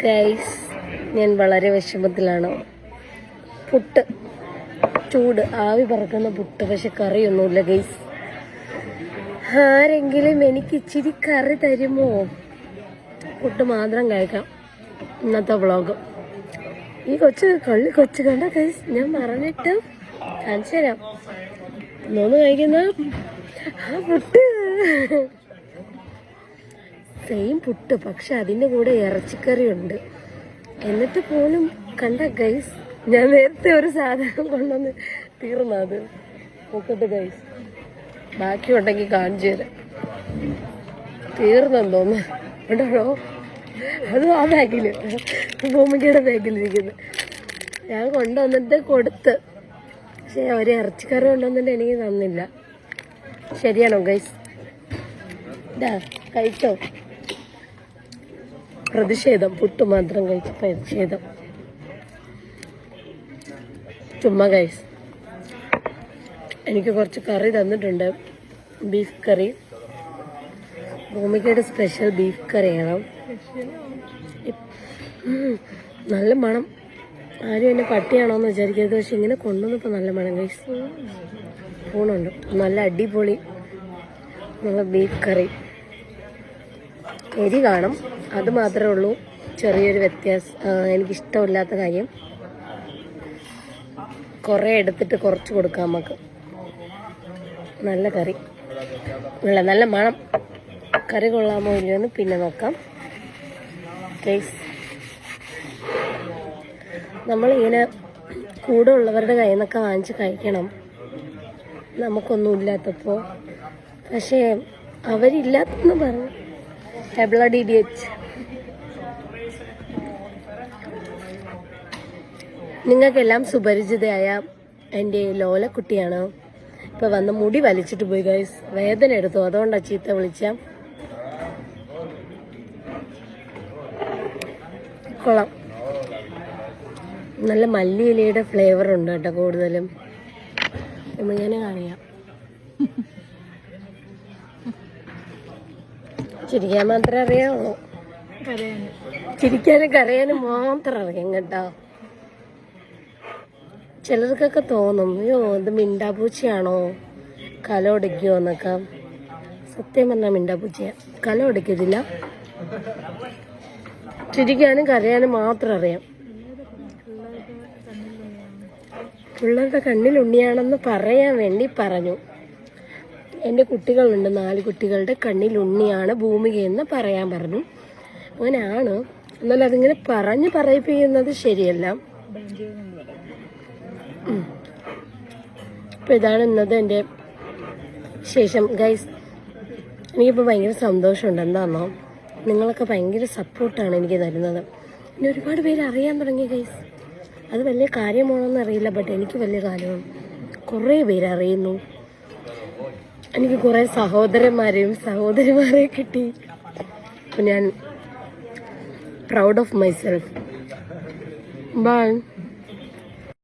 Guys, ഞാൻ വളരെ വിഷമത്തിലാണ്. പുട്ട്, ചൂട് ആവി പറക്കുന്ന പുട്ട്, പക്ഷെ കറിയൊന്നുമില്ല ഗൈസ്. ആരെങ്കിലും എനിക്ക് ഇച്ചിരി കറി തരുമോ? പുട്ട് മാത്രം കഴിക്കാം. ഇന്നത്തെ വ്ളോഗ് ഈ കൊച്ചു കണ്ട ഗൈസ്, ഞാൻ പറഞ്ഞിട്ട് കാണിച്ചു തരാം. ഒന്നൊന്ന് കഴിക്കുന്ന ആ പുട്ട് സെയിം പുട്ട്, പക്ഷെ അതിൻ്റെ കൂടെ ഇറച്ചിക്കറി ഉണ്ട്. എന്നിട്ട് പോലും കണ്ട ഗൈസ്, ഞാൻ നേരത്തെ ഒരു സാധനം കൊണ്ടുവന്ന് തീർന്നത് നോക്കട്ടെ ഗൈസ്, ബാക്കി ഉണ്ടെങ്കിൽ കാണിച്ചു തരാം. തീർന്നെന്തോന്ന് ഉണ്ടോ? അതും ആ ബാഗില്, ഭൂമികയുടെ ബാഗിലിരിക്കുന്നത്. ഞാൻ കൊണ്ടുവന്നിട്ട് കൊടുത്ത്, പക്ഷെ ഒരു ഇറച്ചിക്കറി കൊണ്ടുവന്നിട്ട് എനിക്ക് തന്നില്ല. ശരിയാണോ ഗൈസ്? ഇതാ കഴിച്ചോ? പ്രതിഷേധം, പുട്ട് മാത്രം കഴിച്ച പ്രതിഷേധം. ചുമ്മാ ഗൈസ്, എനിക്ക് കുറച്ച് കറി തന്നിട്ടുണ്ട്, ബീഫ് കറി. ഭൂമികയുടെ സ്പെഷ്യൽ ബീഫ് കറിയാണ്. നല്ല മണം. ആരും എന്നെ പട്ടിയാണോന്ന് വിചാരിക്കരുത്, പക്ഷെ ഇങ്ങനെ കൊണ്ടുവന്നപ്പോൾ നല്ല മണം ഗൈസ്. ഊണുണ്ട്, നല്ല അടിപൊളി നല്ല ബീഫ് കറി. എരി കാണും, അത് മാത്രമേ ഉള്ളൂ ചെറിയൊരു വ്യത്യാസം. എനിക്കിഷ്ടമില്ലാത്ത കാര്യം, കുറേ എടുത്തിട്ട് കുറച്ച് കൊടുക്കാം നമുക്ക്. നല്ല കറി, നല്ല മണം. കറി കൊള്ളാമോ ഇല്ലയെന്ന് പിന്നെ നോക്കാം ഗൈസ്. നമ്മളിങ്ങനെ കൂടെ ഉള്ളവരുടെ കയ്യിൽ നിന്നൊക്കെ വാങ്ങിച്ച് കഴിക്കണം, നമുക്കൊന്നും ഇല്ലാത്തപ്പോൾ. പക്ഷേ അവരില്ലാത്തെന്ന് പറഞ്ഞു ബ്ലഡി ഇഡിയറ്റ്. നിങ്ങൾക്കെല്ലാം സുപരിചിതയായ എൻ്റെ ലോലക്കുട്ടിയാണ്. ഇപ്പോൾ വന്ന് മുടി വലിച്ചിട്ട് പോയി ഗൈസ്, വേദന എടുത്തു, അതുകൊണ്ടാണ് ചീത്ത വിളിച്ച. കൊള്ളാം, നല്ല മല്ലിയിലയുടെ ഫ്ലേവർ ഉണ്ട് കേട്ടോ കൂടുതലും. നമ്മളിങ്ങനെ കാണിക്കാം. ചിരിക്കാൻ മാത്രമേ അറിയാവുള്ളൂ, ചിരിക്കാനും കരയാനും മാത്രം അറിയാം കേട്ടോ. ചിലർക്കൊക്കെ തോന്നും, അയ്യോ ഇത് മിണ്ടാപ്പൂച്ചയാണോ, കല ഒടിക്കുമോ എന്നൊക്കെ. സത്യം പറഞ്ഞാൽ മിണ്ടാപ്പൂച്ചയാ, കല ഒടിക്കത്തില്ല. ചിരിക്കാനും കരയാനും മാത്രം അറിയാം. പിള്ളേരുടെ കണ്ണിൽ ഉണ്ണിയാണെന്ന് പറയാൻ വേണ്ടി പറഞ്ഞു. എൻ്റെ കുട്ടികളുണ്ട്, 4 കുട്ടികളുടെ കണ്ണിൽ ഉണ്ണിയാണ് ഭൂമികയെന്ന് പറയാൻ പറഞ്ഞു. അങ്ങനെയാണ്, എന്നാൽ അതിങ്ങനെ പറയിപ്പിക്കുന്നത് ശരിയല്ല. അപ്പോൾ ഇതാണ് ഇന്നത്തെ എൻ്റെ ശേഷം ഗൈസ്. എനിക്കിപ്പോൾ ഭയങ്കര സന്തോഷമുണ്ട്. എന്താണെന്നോ, നിങ്ങളൊക്കെ ഭയങ്കര സപ്പോർട്ടാണ് എനിക്ക് തരുന്നത്. പിന്നെ ഒരുപാട് പേര് അറിയാൻ തുടങ്ങി ഗൈസ്. അത് വലിയ കാര്യമാണോന്ന് അറിയില്ല, ബട്ട് എനിക്ക് വലിയ കാര്യമാണ്. കുറേ പേര് അറിയുന്നു. എനിക്ക് കുറേ സഹോദരന്മാരെയും സഹോദരിമാരെയും കിട്ടി. അപ്പം ഞാൻ പ്രൗഡ് ഓഫ് മൈസെൽഫ്. ബൈ.